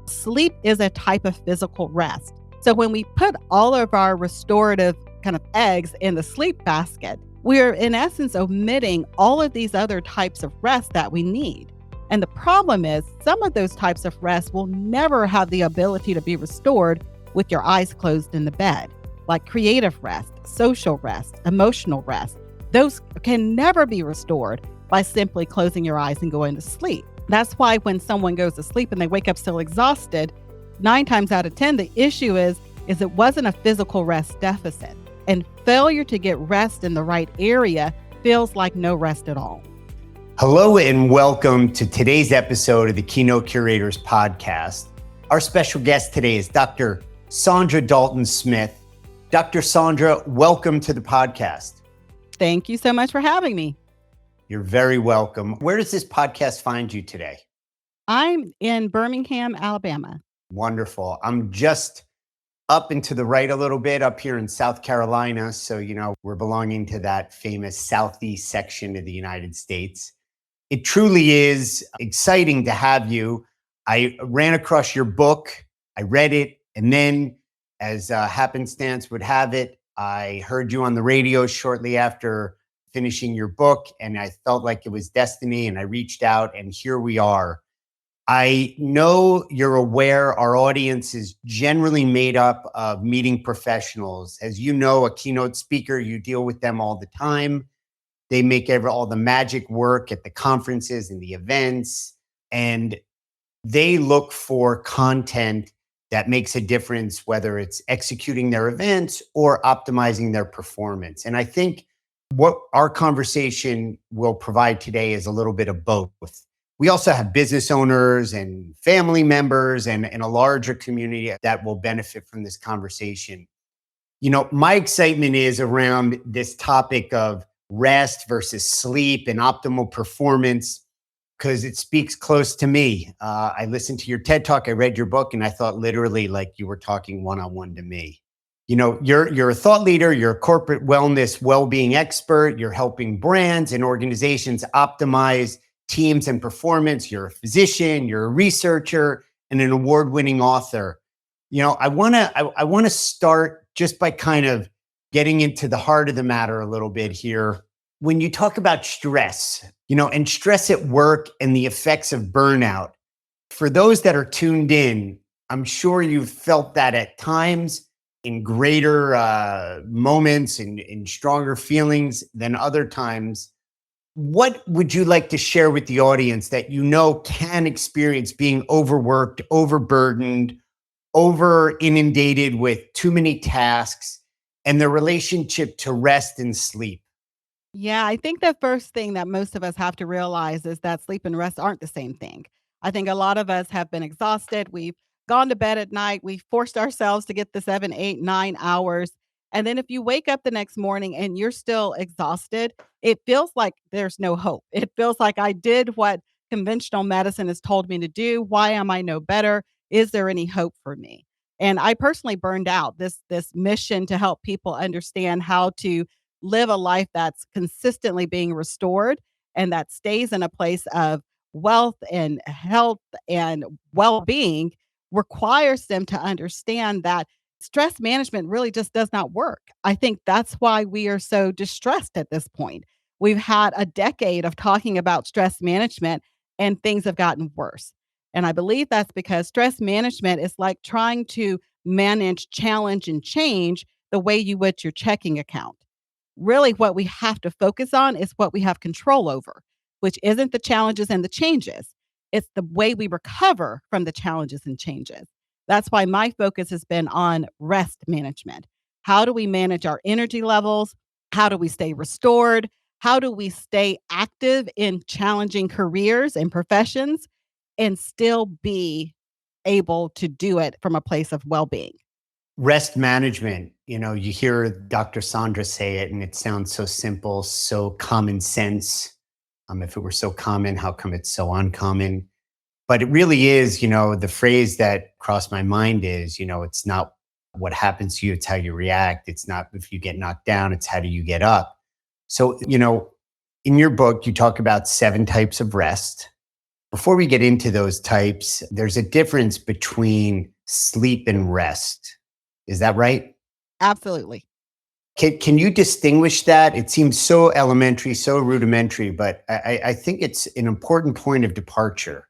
Sleep is a type of physical rest. So when we put all of our restorative kind of eggs in the sleep basket, we're in essence omitting all of these other types of rest that we need. And the problem is some of those types of rest will never have the ability to be restored with your eyes closed in the bed, like creative rest, social rest, emotional rest. Those can never be restored by simply closing your eyes and going to sleep. That's why when someone goes to sleep and they wake up still exhausted, 9 times out of 10, the issue is it wasn't a physical rest deficit. And failure to get rest in the right area feels like no rest at all. Hello and welcome to today's episode of the Keynote Curators podcast. Our special guest today is Dr. Saundra Dalton-Smith. Dr. Saundra, welcome to the podcast. Thank you so much for having me. You're very welcome. Where does this podcast find you today? I'm in Birmingham, Alabama. Wonderful. I'm just up and to the right a little bit up here in South Carolina. So, we're belonging to that famous Southeast section of the United States. It truly is exciting to have you. I ran across your book. I read it. And then as happenstance would have it, I heard you on the radio shortly after finishing your book. And I felt like it was destiny. And I reached out and here we are. I know you're aware our audience is generally made up of meeting professionals. As you know, a keynote speaker, you deal with them all the time. They make all the magic work at the conferences and the events, and they look for content that makes a difference, whether it's executing their events or optimizing their performance. And I think what our conversation will provide today is a little bit of both. We also have business owners and family members and a larger community that will benefit from this conversation. My excitement is around this topic of rest versus sleep and optimal performance because it speaks close to me. I listened to your TED Talk, I read your book, and I thought literally like you were talking one-on-one to me. You're a thought leader, you're a corporate wellness, well-being expert, you're helping brands and organizations optimize teams and performance. You're a physician, you're a researcher, and an award-winning author. I want to start just by kind of getting into the heart of the matter a little bit here. When you talk about stress, and stress at work and the effects of burnout, for those that are tuned in, I'm sure you've felt that at times in greater moments and in stronger feelings than other times. What would you like to share with the audience that can experience being overworked, overburdened, over inundated with too many tasks and their relationship to rest and sleep? Yeah, I think the first thing that most of us have to realize is that sleep and rest aren't the same thing. I think a lot of us have been exhausted. We've gone to bed at night. We've forced ourselves to get the 7, 8, 9 hours. And then if you wake up the next morning and you're still exhausted, it feels like there's no hope. It feels like I did what conventional medicine has told me to do. Why am I no better? Is there any hope for me? And I personally burned out this mission to help people understand how to live a life that's consistently being restored and that stays in a place of wealth and health and well-being requires them to understand that stress management really just does not work. I think that's why we are so distressed at this point. We've had a decade of talking about stress management and things have gotten worse. And I believe that's because stress management is like trying to manage challenge and change the way you would your checking account. Really, what we have to focus on is what we have control over, which isn't the challenges and the changes. It's the way we recover from the challenges and changes. That's why my focus has been on rest management. How do we manage our energy levels? How do we stay restored? How do we stay active in challenging careers and professions and still be able to do it from a place of well-being? Rest management, you hear Dr. Saundra say it and it sounds so simple, so common sense. If it were so common, how come it's so uncommon? But it really is, the phrase that crossed my mind is, it's not what happens to you, it's how you react. It's not if you get knocked down, it's how do you get up. So, in your book, you talk about 7 types of rest. Before we get into those types, there's a difference between sleep and rest. Is that right? Absolutely. Can you distinguish that? It seems so elementary, so rudimentary, but I think it's an important point of departure.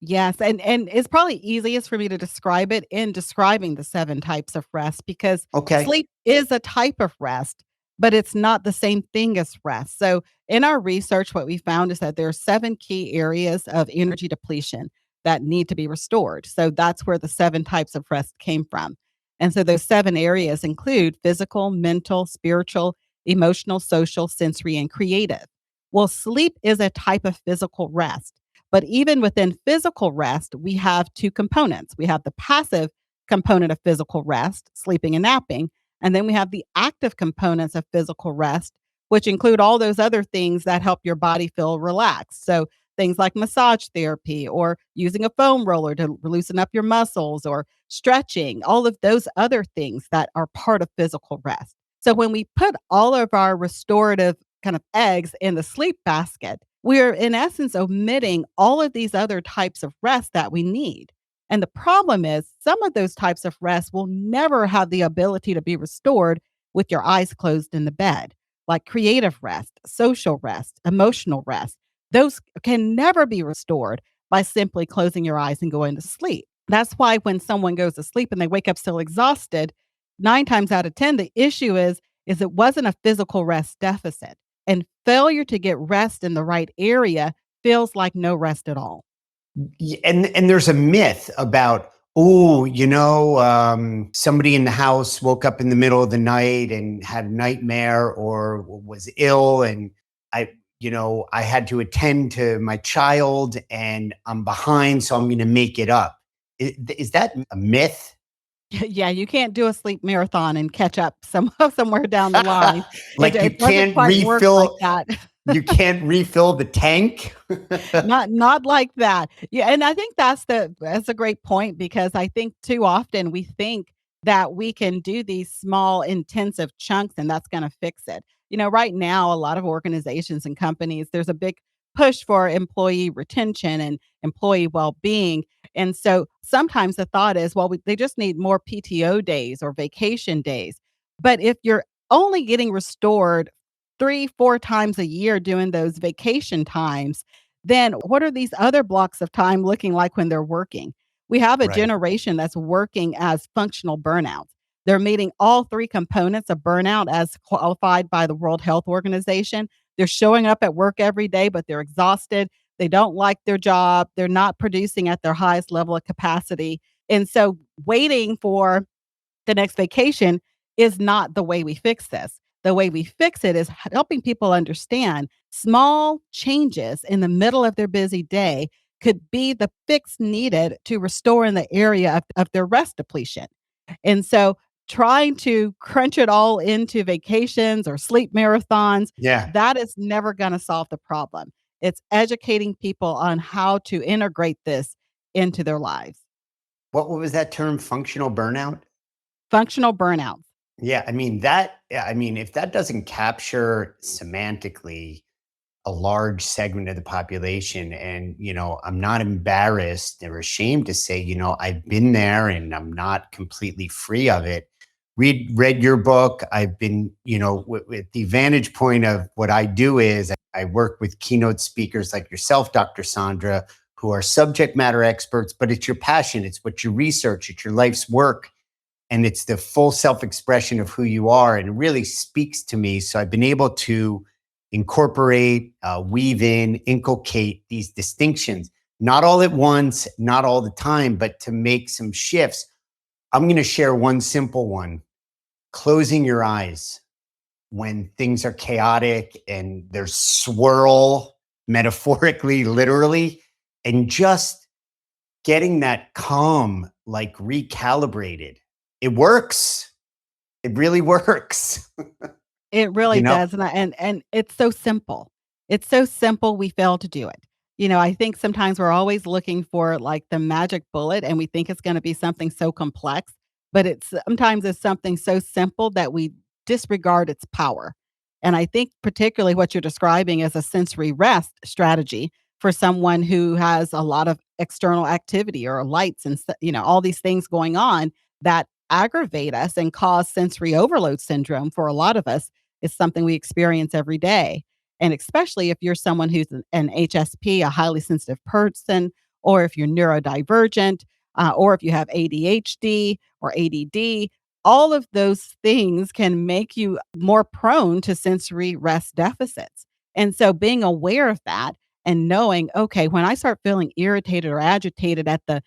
Yes, and it's probably easiest for me to describe it in describing the 7 types of rest because Okay. sleep is a type of rest, but it's not the same thing as rest. So, in our research, what we found is that there are 7 key areas of energy depletion that need to be restored. So, that's where the 7 types of rest came from. And so those 7 areas include physical, mental, spiritual, emotional, social, sensory, and creative. Well, sleep is a type of physical rest. But even within physical rest, we have 2 components. We have the passive component of physical rest, sleeping and napping, and then we have the active components of physical rest, which include all those other things that help your body feel relaxed. So things like massage therapy or using a foam roller to loosen up your muscles or stretching, all of those other things that are part of physical rest. So when we put all of our restorative kind of eggs in the sleep basket, we're in essence omitting all of these other types of rest that we need. And the problem is, some of those types of rest will never have the ability to be restored with your eyes closed in the bed, like creative rest, social rest, emotional rest. Those can never be restored by simply closing your eyes and going to sleep. That's why when someone goes to sleep and they wake up still exhausted, 9 times out of 10, the issue is it wasn't a physical rest deficit. And failure to get rest in the right area feels like no rest at all. And there's a myth about, somebody in the house woke up in the middle of the night and had a nightmare or was ill, and I had to attend to my child and I'm behind, so I'm going to make it up. Is that a myth? Yeah, you can't do a sleep marathon and catch up somewhere down the line. It Like it doesn't quite work like that. you can't refill the tank? Not like that. Yeah, and I think that's a great point because I think too often we think that we can do these small intensive chunks and that's gonna fix it. Right now, a lot of organizations and companies, there's a big push for employee retention and employee well-being. And so sometimes the thought is, well, they just need more PTO days or vacation days. But if you're only getting restored 3, 4 times a year during those vacation times, then what are these other blocks of time looking like when they're working? We have a Right. generation that's working as functional burnout. They're meeting all 3 components of burnout as qualified by the World Health Organization. They're showing up at work every day, but they're exhausted. They don't like their job. They're not producing at their highest level of capacity. And so waiting for the next vacation is not the way we fix this. The way we fix it is helping people understand small changes in the middle of their busy day could be the fix needed to restore in the area of their rest depletion. And so trying to crunch it all into vacations or sleep marathons, Yeah. that is never going to solve the problem. It's educating people on how to integrate this into their lives. What was that term? Functional burnout? Functional burnout. Yeah, if that doesn't capture semantically a large segment of the population, and I'm not embarrassed or ashamed to say, I've been there and I'm not completely free of it. Read your book. I've been, with the vantage point of what I do is I work with keynote speakers like yourself, Dr. Saundra, who are subject matter experts, but it's your passion, it's what you research, it's your life's work, and it's the full self-expression of who you are, and it really speaks to me. So I've been able to incorporate, weave in, inculcate these distinctions, not all at once, not all the time, but to make some shifts. I'm going to share one simple one: closing your eyes when things are chaotic and there's swirl, metaphorically, literally, and just getting that calm, like recalibrated. It works. It really works. It really you know? does, and it's so simple. It's so simple, we fail to do it. I think sometimes we're always looking for, like, the magic bullet, and we think it's gonna be something so complex, but it's something so simple that we disregard its power. And I think particularly what you're describing as a sensory rest strategy, for someone who has a lot of external activity or lights and all these things going on that aggravate us and cause sensory overload syndrome for a lot of us is something we experience every day. And especially if you're someone who's an HSP, a highly sensitive person, or if you're neurodivergent, or if you have ADHD or ADD, all of those things can make you more prone to sensory rest deficits. And so being aware of that and knowing, okay, when I start feeling irritated or agitated at the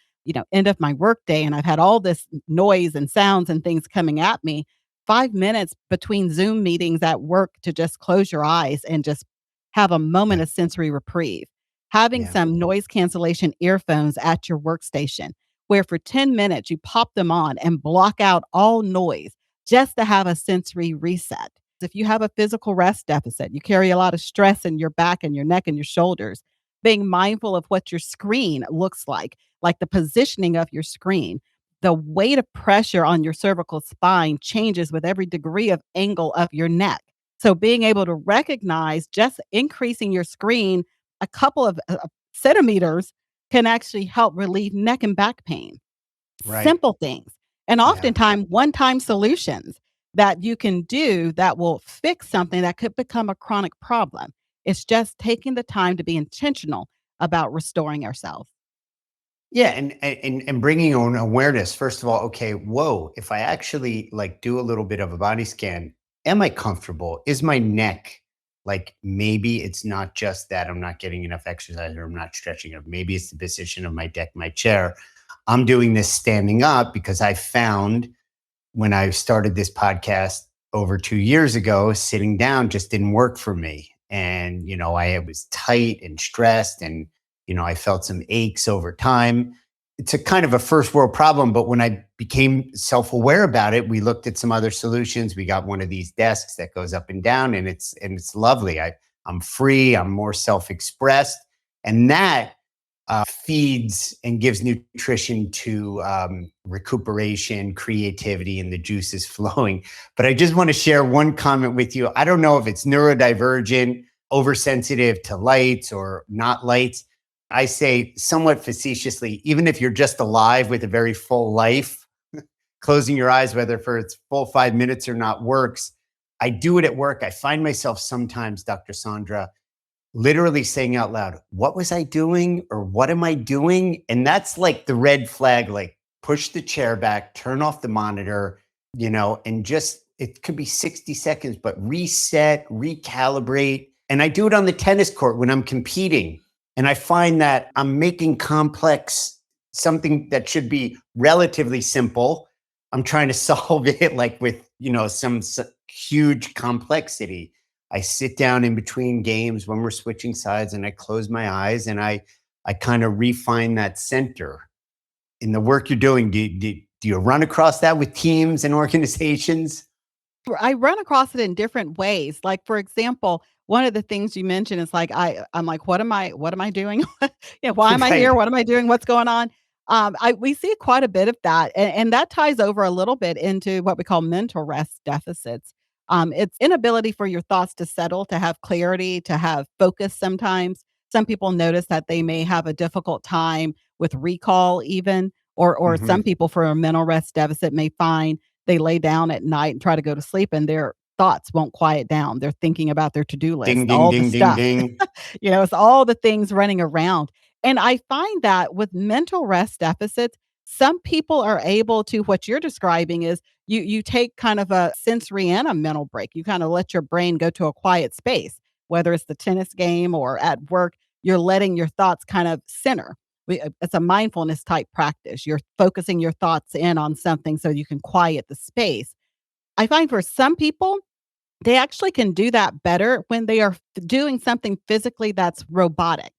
end of my workday and I've had all this noise and sounds and things coming at me, 5 minutes between Zoom meetings at work to just close your eyes and just have a moment Yeah. of sensory reprieve. Having Yeah. some noise cancellation earphones at your workstation, where for 10 minutes you pop them on and block out all noise just to have a sensory reset. If you have a physical rest deficit, you carry a lot of stress in your back and your neck and your shoulders, being mindful of what your screen looks like the positioning of your screen. The weight of pressure on your cervical spine changes with every degree of angle of your neck. So being able to recognize just increasing your screen a couple of centimeters can actually help relieve neck and back pain. Right. Simple things, and Yeah. oftentimes one-time solutions that you can do that will fix something that could become a chronic problem. It's just taking the time to be intentional about restoring ourselves. Yeah, and bringing on awareness. First of all, okay, whoa, if I actually like do a little bit of a body scan, am I comfortable? Is my neck like, maybe it's not just that I'm not getting enough exercise or I'm not stretching enough. Maybe it's the position of my deck, my chair. I'm doing this standing up because I found when I started this podcast over 2 years ago, sitting down just didn't work for me. And, I was tight and stressed and, I felt some aches over time. It's a kind of a first world problem. But when I became self aware about it, we looked at some other solutions. We got one of these desks that goes up and down and it's lovely. I'm free. I'm more self expressed. And that feeds and gives nutrition to recuperation, creativity, and the juices flowing. But I just want to share one comment with you. I don't know if it's neurodivergent, oversensitive to lights or not lights. I say somewhat facetiously, even if you're just alive with a very full life, closing your eyes, whether for its full 5 minutes or not, works. I do it at work. I find myself sometimes, Dr. Saundra, literally saying out loud, what was I doing or what am I doing? And that's like the red flag, like push the chair back, turn off the monitor, and just it could be 60 seconds, but reset, recalibrate. And I do it on the tennis court when I'm competing. And I find that I'm making complex something that should be relatively simple. I'm trying to solve it like with, some huge complexity. I sit down in between games when we're switching sides and I close my eyes and I kind of refine that center. In the work you're doing, do you run across that with teams and organizations? I run across it in different ways. Like, for example, one of the things you mentioned is like I'm like, what am I doing? Why am I here? Right. What am I doing? What's going on? We see quite a bit of that, and that ties over a little bit into what we call mental rest deficits. It's inability for your thoughts to settle, to have clarity, to have focus. Sometimes some people notice that they may have a difficult time with recall, even, or Hmm. some people for a mental rest deficit may find they lay down at night and try to go to sleep and their thoughts won't quiet down. They're thinking about their to-do Ding, list, ding, all the ding, ding, stuff. ding. It's all the things running around. And I find that with mental rest deficits, some people are able to what you're describing is you take kind of a sensory and a mental break. You kind of let your brain go to a quiet space, whether it's the tennis game or at work, you're letting your thoughts kind of center. It's a mindfulness type practice. You're focusing your thoughts in on something so you can quiet the space. I find for some people, they actually can do that better when they are doing something physically that's robotic.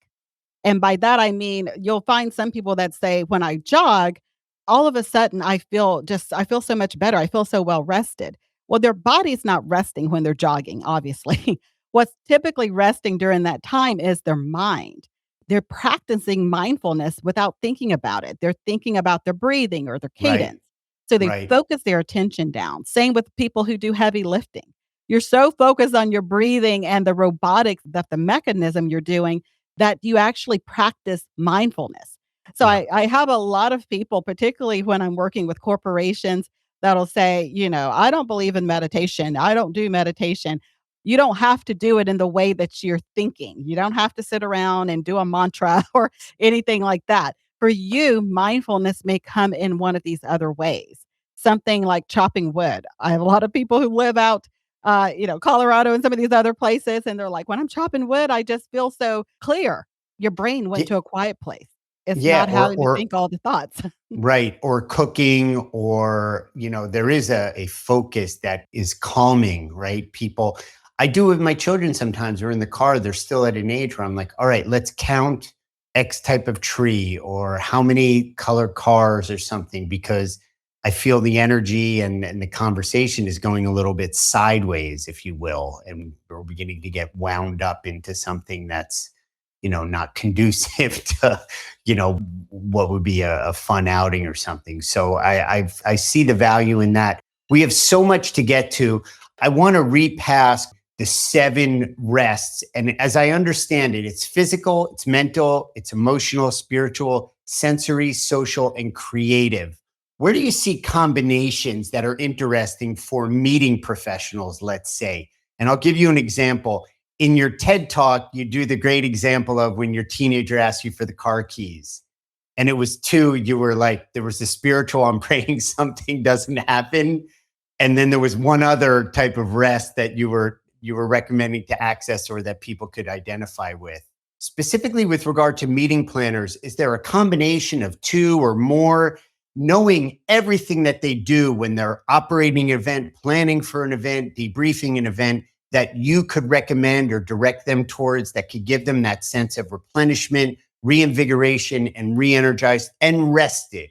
And by that, I mean, you'll find some people that say, when I jog, all of a sudden I feel so much better. I feel so well rested. Well, their body's not resting when they're jogging, obviously. What's typically resting during that time is their mind. They're practicing mindfulness without thinking about it. They're thinking about their breathing or their Right. cadence. So they Right. focus their attention down. Same with people who do heavy lifting. You're so focused on your breathing and the robotics that the mechanism you're doing that you actually practice mindfulness. So Yeah. I have a lot of people, particularly when I'm working with corporations, that'll say, I don't believe in meditation. I don't do meditation. You don't have to do it in the way that you're thinking. You don't have to sit around and do a mantra or anything like that. For you, mindfulness may come in one of these other ways, something like chopping wood. I have a lot of people who live out, Colorado and some of these other places, and they're like, when I'm chopping wood, I just feel so clear. Your brain went to a quiet place. It's Yeah, not having to think all the thoughts. right, or cooking, or there is a focus that is calming, right? People, I do with my children sometimes. We're in the car, they're still at an age where I'm like, all right, let's count X type of tree or how many color cars or something, because I feel the energy and the conversation is going a little bit sideways, if you will, and we're beginning to get wound up into something that's not conducive to what would be a fun outing or something. So I see the value in that. We have so much to get to. I want to repass the 7 rests. And as I understand it, it's physical, it's mental, it's emotional, spiritual, sensory, social, and creative. Where do you see combinations that are interesting for meeting professionals, let's say? And I'll give you an example. In your TED talk, you do the great example of when your teenager asks you for the car keys. And it was 2, you were like, there was the spiritual, I'm praying something doesn't happen. And then there was one other type of rest that you were recommending to access or that people could identify with. Specifically with regard to meeting planners, is there a combination of 2 or more, knowing everything that they do when they're operating an event, planning for an event, debriefing an event, that you could recommend or direct them towards that could give them that sense of replenishment, reinvigoration, and re-energized and rested?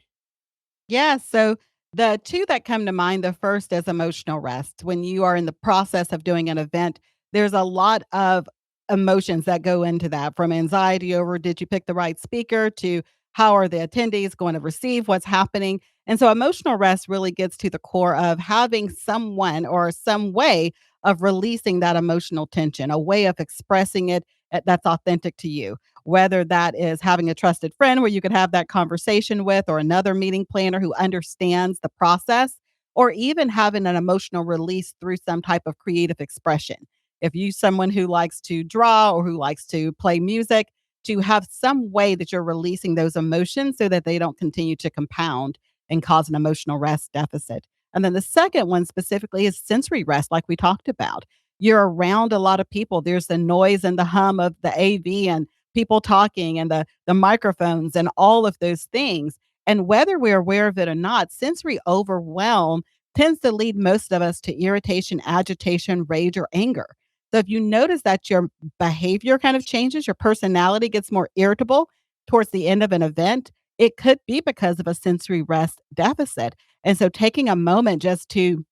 Yeah. So the two that come to mind, the first is emotional rest. When you are in the process of doing an event, there's a lot of emotions that go into that, from anxiety over did you pick the right speaker to how are the attendees going to receive what's happening. And so emotional rest really gets to the core of having someone or some way of releasing that emotional tension, a way of expressing it that's authentic to you, whether that is having a trusted friend where you could have that conversation with, or another meeting planner who understands the process, or even having an emotional release through some type of creative expression. If you someone who likes to draw or who likes to play music, to have some way that you're releasing those emotions so that they don't continue to compound and cause an emotional rest deficit. And then the second one specifically is sensory rest, like we talked about. You're around a lot of people. There's the noise and the hum of the AV and people talking and the microphones and all of those things. And whether we're aware of it or not, sensory overwhelm tends to lead most of us to irritation, agitation, rage, or anger. So if you notice that your behavior kind of changes, your personality gets more irritable towards the end of an event, it could be because of a sensory rest deficit. And so taking a moment just to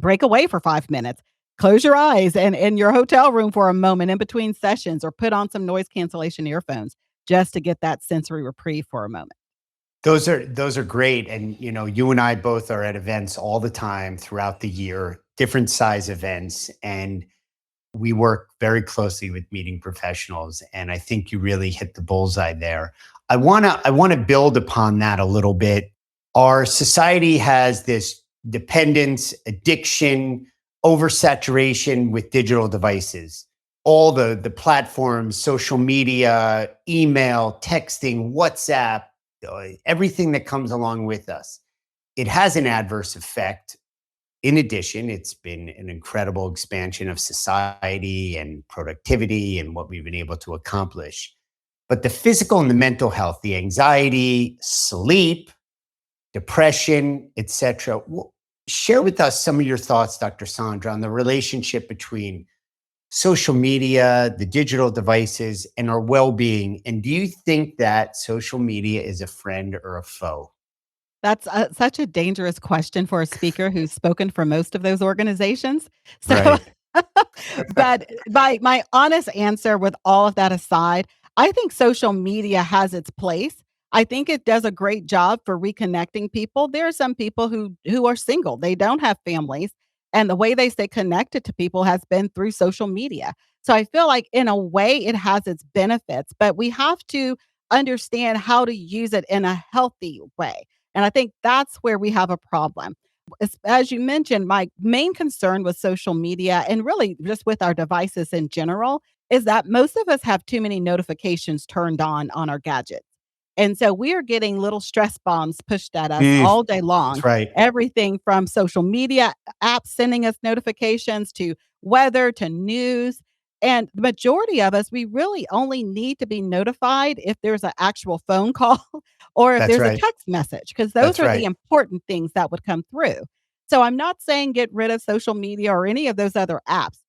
break away for 5 minutes, close your eyes and in your hotel room for a moment in between sessions, or put on some noise cancellation earphones just to get that sensory reprieve for a moment. Those are great. And you and I both are at events all the time throughout the year, different size events, and we work very closely with meeting professionals. And I think you really hit the bullseye there. I want to build upon that a little bit. Our society has this dependence, addiction, oversaturation with digital devices. All the platforms, social media, email, texting, WhatsApp, everything that comes along with us. It has an adverse effect. In addition, it's been an incredible expansion of society and productivity and what we've been able to accomplish. But the physical and the mental health, the anxiety, sleep, depression, etc. Share with us some of your thoughts, Dr. Saundra, on the relationship between social media, the digital devices, and our well-being. And do you think that social media is a friend or a foe? That's such a dangerous question for a speaker who's spoken for most of those organizations. So, Right. but my honest answer with all of that aside, I think social media has its place. I think it does a great job for reconnecting people. There are some people who are single, they don't have families, And the way they stay connected to people has been through social media. So I feel like in a way it has its benefits, but we have to understand how to use it in a healthy way. And I think that's where we have a problem. As you mentioned, my main concern with social media and really just with our devices in general is that most of us have too many notifications turned on our gadgets. And so we are getting little stress bombs pushed at us Mm, all day long. that's right. Everything from social media apps sending us notifications to weather to news. And the majority of us, we really only need to be notified if there's an actual phone call or if That's there's a right. text message, because those That's are the right. important things that would come through. So I'm not saying get rid of social media or any of those other apps,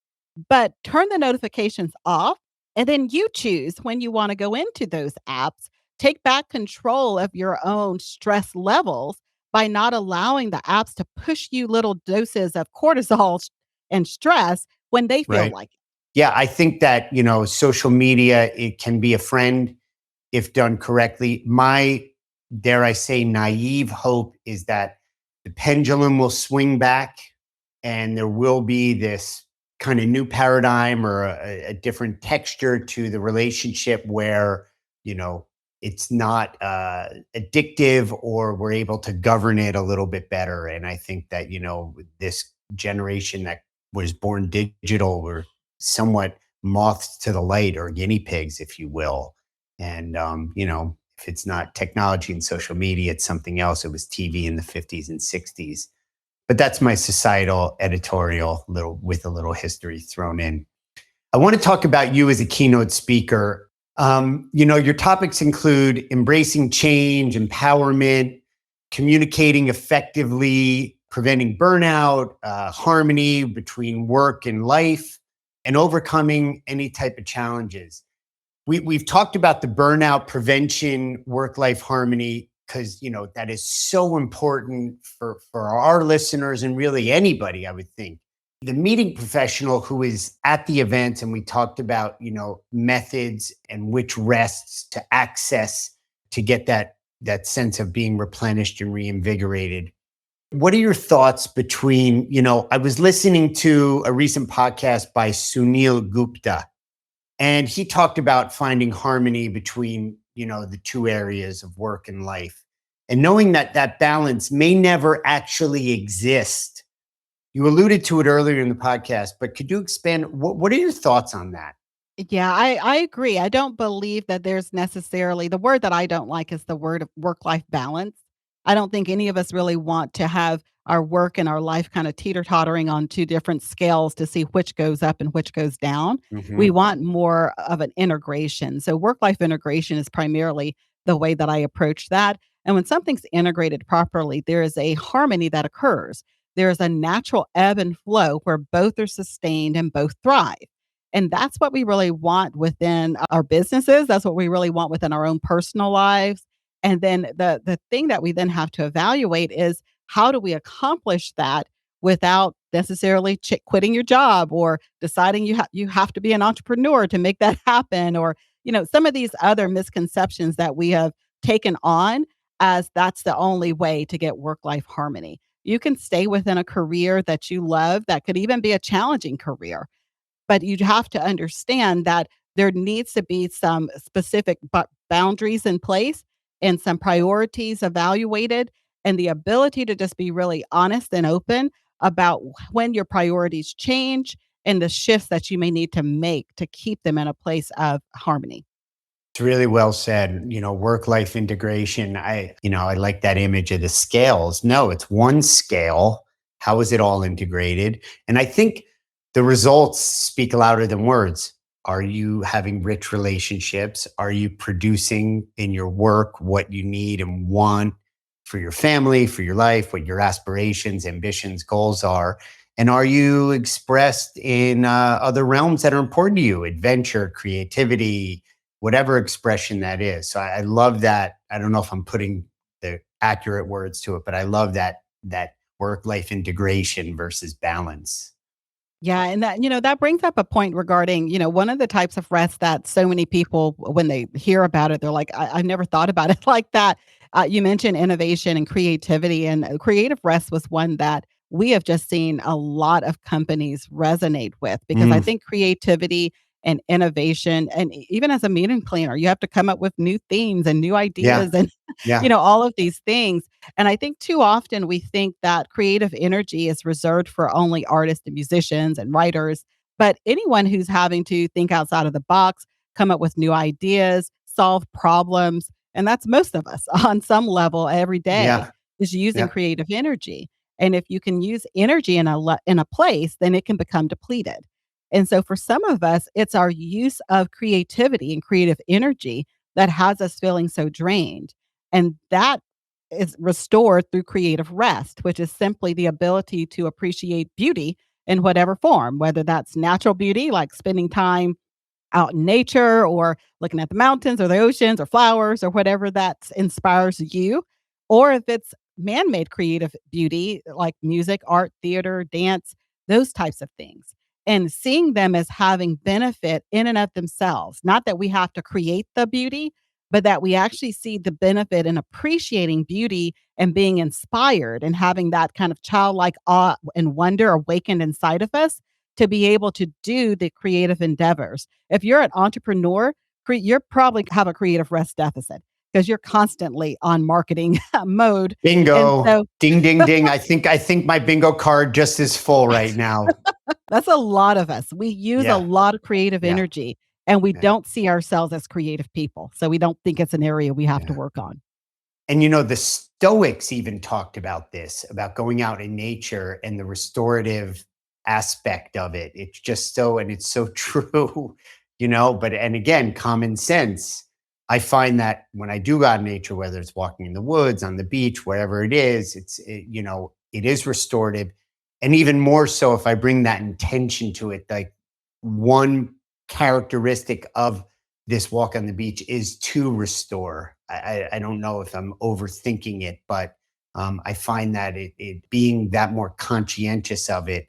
but turn the notifications off and then you choose when you want to go into those apps. Take back control of your own stress levels by not allowing the apps to push you little doses of cortisol and stress when they feel Right. like it. Yeah, I think that, social media, it can be a friend if done correctly. My, dare I say, naive hope is that the pendulum will swing back and there will be this kind of new paradigm or a different texture to the relationship where, you know, it's not addictive, or we're able to govern it a little bit better. And I think that, this generation that was born digital were somewhat moths to the light, or guinea pigs, if you will. And, if it's not technology and social media, it's something else. It was TV in the 50s and 60s. But that's my societal editorial, little with a little history thrown in. I want to talk about you as a keynote speaker. Your topics include embracing change, empowerment, communicating effectively, preventing burnout, harmony between work and life, and overcoming any type of challenges. We've talked about the burnout prevention, work life harmony, because that is so important for our listeners and really anybody, I would think. The meeting professional who is at the event, and we talked about methods and which rests to access to get that sense of being replenished and reinvigorated. What are your thoughts between, I was listening to a recent podcast by Sunil Gupta, and he talked about finding harmony between, the two areas of work and life, and knowing that that balance may never actually exist. You alluded to it earlier in the podcast, but could you expand? What are your thoughts on that? Yeah, I agree. I don't believe that there's necessarily the word that I don't like is the word of work-life balance. I don't think any of us really want to have our work and our life kind of teeter-tottering on 2 different scales to see which goes up and which goes down. We Hmm. want more of an integration. So work-life integration is primarily the way that I approach that. And when something's integrated properly, there is a harmony that occurs. There is a natural ebb and flow where both are sustained and both thrive. And that's what we really want within our businesses. That's what we really want within our own personal lives. And then the thing that we then have to evaluate is how do we accomplish that without necessarily quitting your job or deciding you have to be an entrepreneur to make that happen, or some of these other misconceptions that we have taken on as that's the only way to get work life harmony. You can stay within a career that you love, that could even be a challenging career, but you have to understand that there needs to be some specific boundaries in place and some priorities evaluated, and the ability to just be really honest and open about when your priorities change and the shifts that you may need to make to keep them in a place of harmony. It's really well said. Work life integration. I like that image of the scales. No, it's one scale. How is it all integrated? And I think the results speak louder than words. Are you having rich relationships? Are you producing in your work what you need and want for your family, for your life, what your aspirations, ambitions, goals are? And are you expressed in other realms that are important to you? Adventure, creativity, whatever expression that is. So I love that. I don't know if I'm putting the accurate words to it, but I love that work life integration versus balance. Yeah, and that brings up a point regarding, one of the types of rest that so many people, when they hear about it, they're like, I've never thought about it like that. You mentioned innovation and creativity, and creative rest was one that we have just seen a lot of companies resonate with because I Mm, think creativity and innovation, and even as a meeting planner, you have to come up with new themes and new yeah, ideas and, yeah, all of these things. And I think too often we think that creative energy is reserved for only artists and musicians and writers, but anyone who's having to think outside of the box, come up with new ideas, solve problems, and that's most of us on some level every day, yeah, is using yeah, creative energy. And if you can use energy in a place, then it can become depleted. And so for some of us, it's our use of creativity and creative energy that has us feeling so drained. And that is restored through creative rest, which is simply the ability to appreciate beauty in whatever form, whether that's natural beauty, like spending time out in nature or looking at the mountains or the oceans or flowers or whatever that inspires you, or if it's man-made creative beauty like music, art, theater, dance, those types of things. And seeing them as having benefit in and of themselves, not that we have to create the beauty, but that we actually see the benefit in appreciating beauty and being inspired and having that kind of childlike awe and wonder awakened inside of us to be able to do the creative endeavors. If you're an entrepreneur, you're probably have a creative rest deficit because you're constantly on marketing mode. And bingo, so ding, ding, ding. I think my bingo card just is full right now. that's a lot of us. We use a Yeah, lot of creative yeah, energy and we yeah, don't see ourselves as creative people. So we don't think it's an area we have to yeah. work on. And the Stoics even talked about this, about going out in nature and the restorative aspect of it. It's just so, and it's so true, but, and again, common sense. I find that when I do go out in nature, whether it's walking in the woods, on the beach, wherever it is, it is restorative. And even more so if I bring that intention to it, like one characteristic of this walk on the beach is to restore. I don't know if I'm overthinking it, but I find that it being that more conscientious of it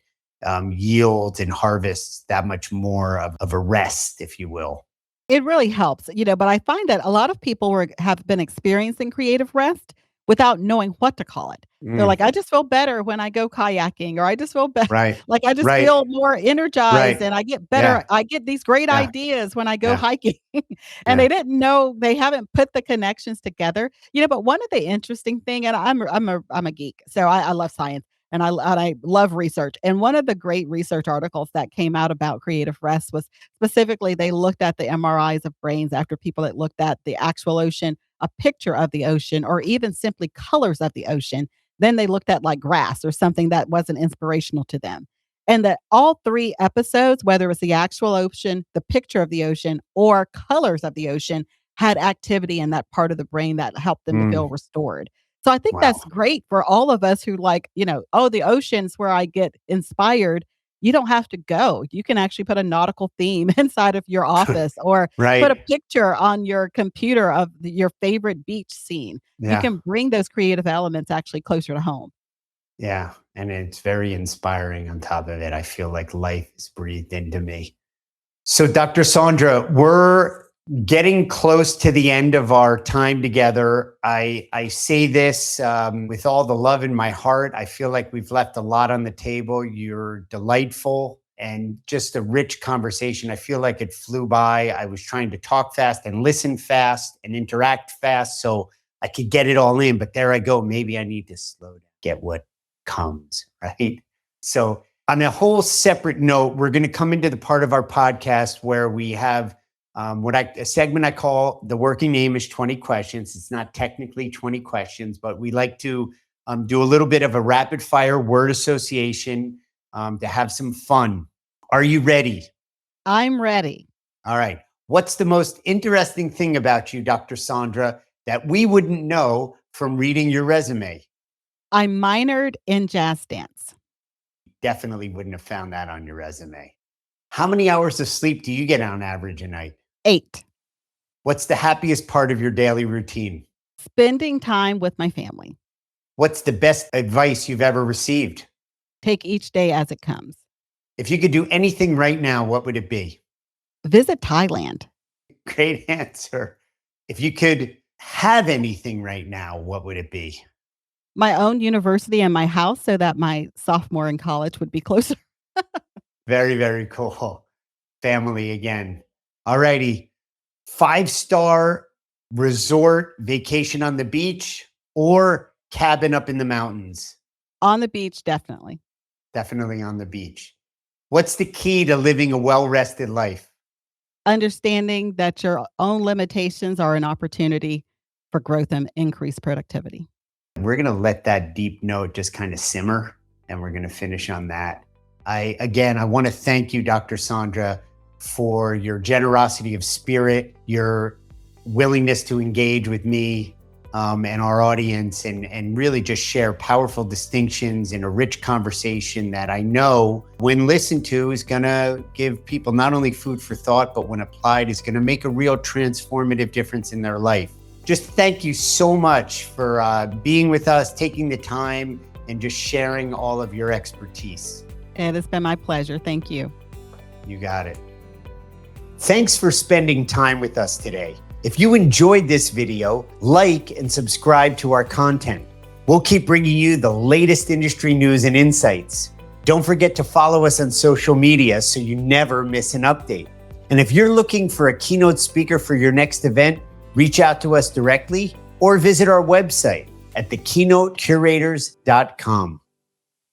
yields and harvests that much more of a rest, if you will. It really helps, but I find that a lot of people have been experiencing creative rest without knowing what to call it. They're Mm, like, "I just feel better when I go kayaking," or "I just feel better, right, like, I just right, feel more energized right. and Yeah, I get these great yeah, ideas when I go yeah, hiking." And yeah. they didn't know they haven't put the connections together, but one of the interesting thing and I'm a geek, so I love science and I love research, and one of the great research articles that came out about creative rest was specifically, they looked at the MRIs of brains after people that looked at the actual ocean, a picture of the ocean, or even simply colors of the ocean. Then they looked at like grass or something that wasn't inspirational to them. And that all three episodes, whether it was the actual ocean, the picture of the ocean, or colors of the ocean, had activity in that part of the brain that helped them to feel Mm, restored. So I think that's wow. great for all of us who like, oh, the ocean's where I get inspired. You don't have to go. You can actually put a nautical theme inside of your office or put a Right. picture on your computer of your favorite beach scene. You Yeah. can bring those creative elements actually closer to home. Yeah. And it's very inspiring on top of it. I feel like life is breathed into me. So, Dr. Saundra, we're getting close to the end of our time together. I say this with all the love in my heart. I feel like we've left a lot on the table. You're delightful and just a rich conversation. I feel like it flew by. I was trying to talk fast and listen fast and interact fast so I could get it all in. But there I go. Maybe I need to slow down, get what comes, right? So, on a whole separate note, we're going to come into the part of our podcast where we have a segment I call the working name is 20 questions. It's not technically 20 questions, but we like to do a little bit of a rapid fire word association to have some fun. Are you ready? I'm ready. All right. What's the most interesting thing about you, Dr. Saundra, that we wouldn't know from reading your resume? I minored in jazz dance. Definitely wouldn't have found that on your resume. How many hours of sleep do you get on average a night? 8. What's the happiest part of your daily routine? Spending time with my family. What's the best advice you've ever received? Take each day as it comes. If you could do anything right now, what would it be? Visit Thailand. Great answer. If you could have anything right now, what would it be? My own university and my house so that my sophomore in college would be closer. Very, very cool. Family again. All righty. 5-star resort vacation on the beach or cabin up in the mountains? On the beach, definitely. Definitely on the beach. What's the key to living a well-rested life? Understanding that your own limitations are an opportunity for growth and increased productivity. We're going to let that deep note just kind of simmer, and we're going to finish on that. I want to thank you, Dr. Saundra, for your generosity of spirit, your willingness to engage with me and our audience, and really just share powerful distinctions in a rich conversation that I know, when listened to, is going to give people not only food for thought, but when applied, is going to make a real transformative difference in their life. Just thank you so much for being with us, taking the time, and just sharing all of your expertise. It has been my pleasure. Thank you. You got it. Thanks for spending time with us today. If you enjoyed this video, like and subscribe to our content. We'll keep bringing you the latest industry news and insights. Don't forget to follow us on social media so you never miss an update. And if you're looking for a keynote speaker for your next event, reach out to us directly or visit our website at thekeynotecurators.com.